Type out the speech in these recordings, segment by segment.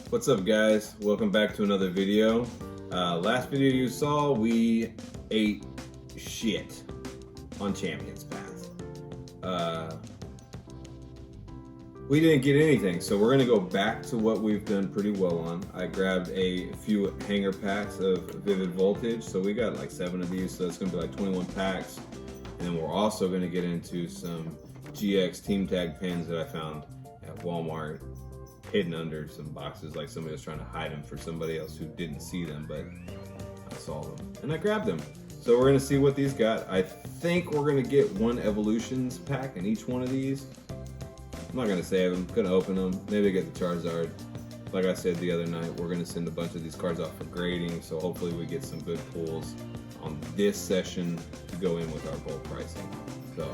What's up, guys? Welcome back to another video. Last video you saw, we ate shit on Champions Path. We didn't get anything, so we're gonna go back to what we've done pretty well on. I grabbed a few hanger packs of Vivid Voltage, so we got like 7 of these, so it's gonna be like 21 packs. And then we're also gonna get into some GX Team Tag pins that I found at Walmart, hidden under some boxes, like somebody was trying to hide them for somebody else who didn't see them, but I saw them and I grabbed them. So we're gonna see what these got. I think we're gonna get one Evolutions pack in each one of these. I'm not gonna save them, gonna open them, maybe get the Charizard. Like I said the other night, we're gonna send a bunch of these cards off for grading, so hopefully we get some good pulls on this session to go in with our bulk pricing. So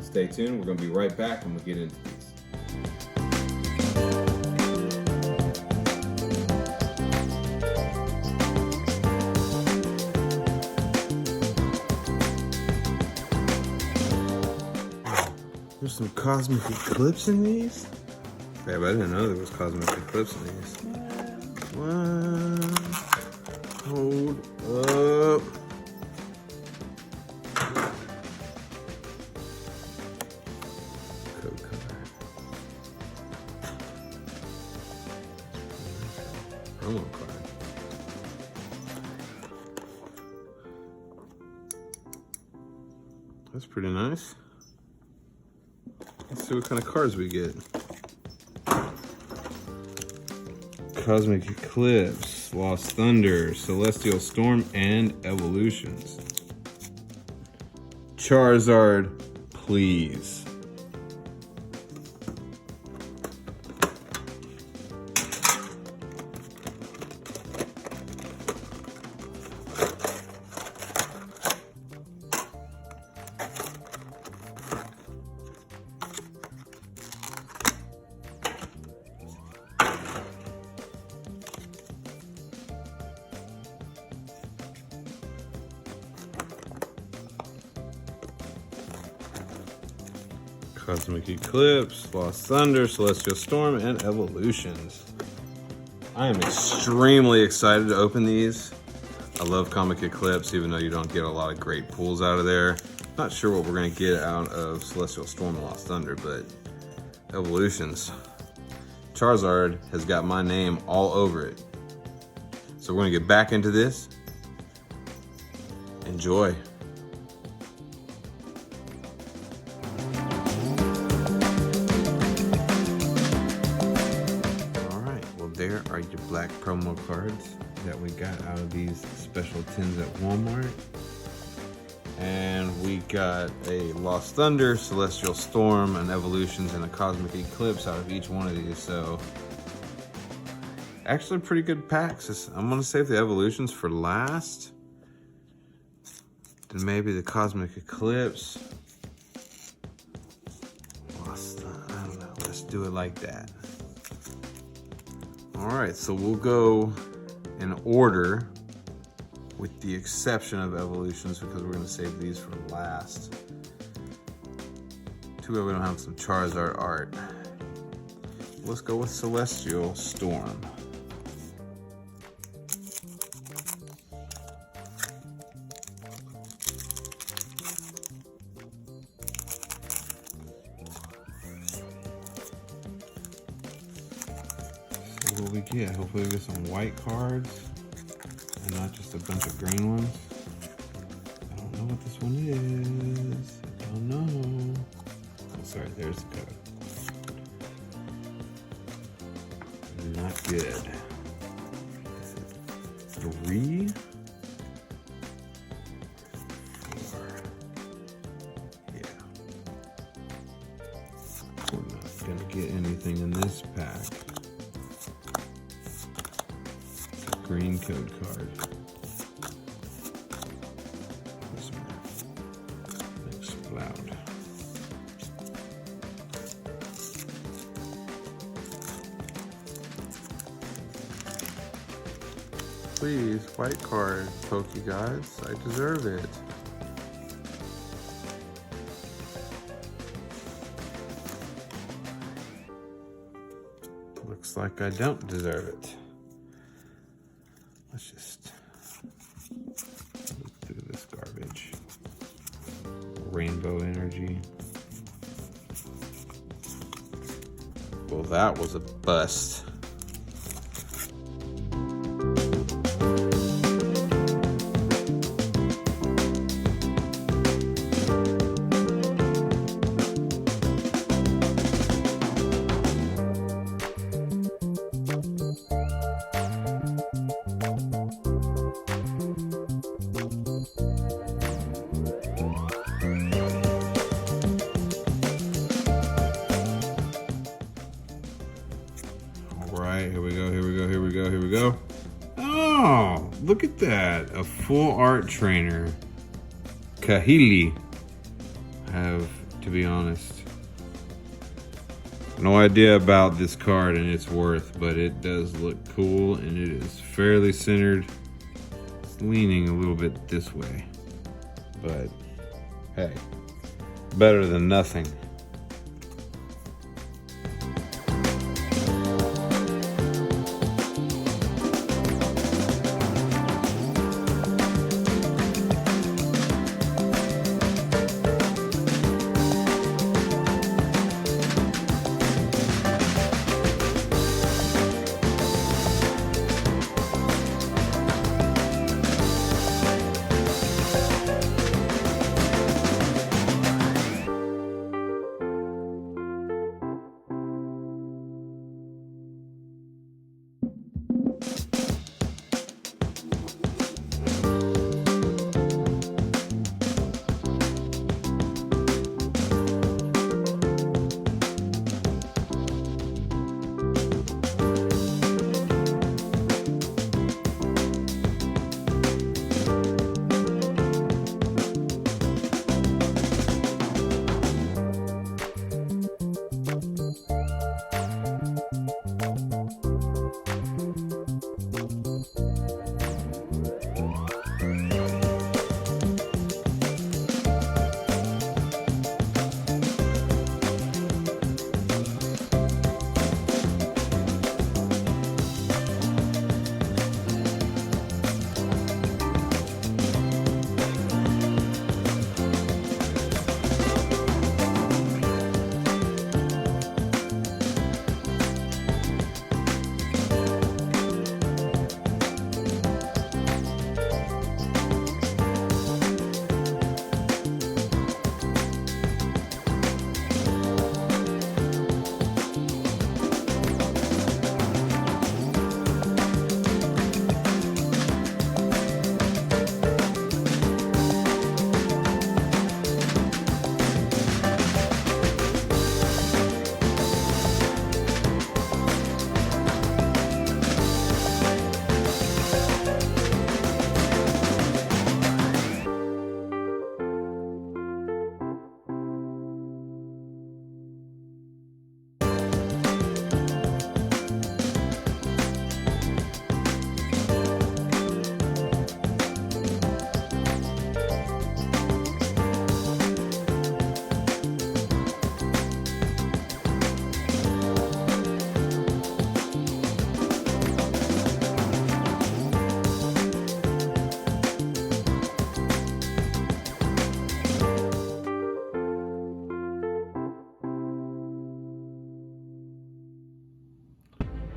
stay tuned, we're gonna be right back and we'll get into these. There's some Cosmic Eclipse in these? Yeah, but I didn't know there was Cosmic Eclipse in these. What? Hold up. Code card. Promo card. That's pretty nice. Let's see what kind of cards we get. Cosmic Eclipse, Lost Thunder, Celestial Storm, and Evolutions. Charizard, please. Cosmic Eclipse, Lost Thunder, Celestial Storm, and Evolutions. I am extremely excited to open these. I love Comic Eclipse, even though you don't get a lot of great pulls out of there. Not sure what we're gonna get out of Celestial Storm and Lost Thunder, but Evolutions. Charizard has got my name all over it. So we're gonna get back into this. Enjoy. There are your black promo cards that we got out of these special tins at Walmart. And we got a Lost Thunder, Celestial Storm, an Evolutions, and a Cosmic Eclipse out of each one of these. So actually pretty good packs. I'm gonna save the Evolutions for last. Then maybe the Cosmic Eclipse. Lost Thunder, I don't know, let's do it like that. All right, so we'll go in order with the exception of Evolutions because we're gonna save these for last. Too bad we don't have some Charizard art. Let's go with Celestial Storm. What we get? Hopefully we get some white cards and not just a bunch of green ones. I don't know what this one is. I don't know. Oh, sorry, there's the code. Not good. 3, 4. Yeah. We're not gonna get anything in this pack. Green code card. This one. Explode. Please, white card, Pokegods. I deserve it. Looks like I don't deserve it. Let's just look through this garbage. Rainbow energy. Well, that was a bust. Alright, here we go. Oh, look at that. A full art trainer. Kahili. I have to be honest. No idea about this card and its worth, but it does look cool and it is fairly centered. It's leaning a little bit this way. But hey, better than nothing.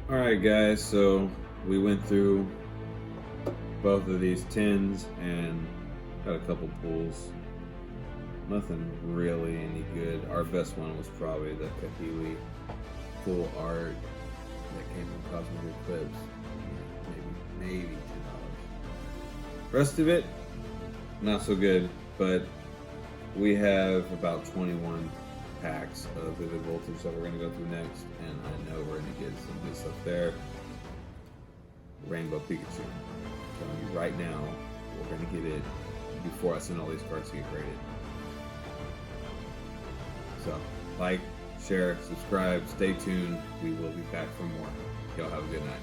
Alright guys, so we went through both of these tins and got a couple pulls. Nothing really any good. Our best one was probably the Kahili full art that came from Cosmic Eclipse. Maybe $10. Rest of it, not so good, but we have about 21 packs of Vivid Voltage that we're going to go through next, and I know we're going to get some good stuff there. Rainbow Pikachu. I'm telling you right now, we're going to get it before I send all these cards to get graded. So, like, share, subscribe, stay tuned. We will be back for more. Y'all have a good night.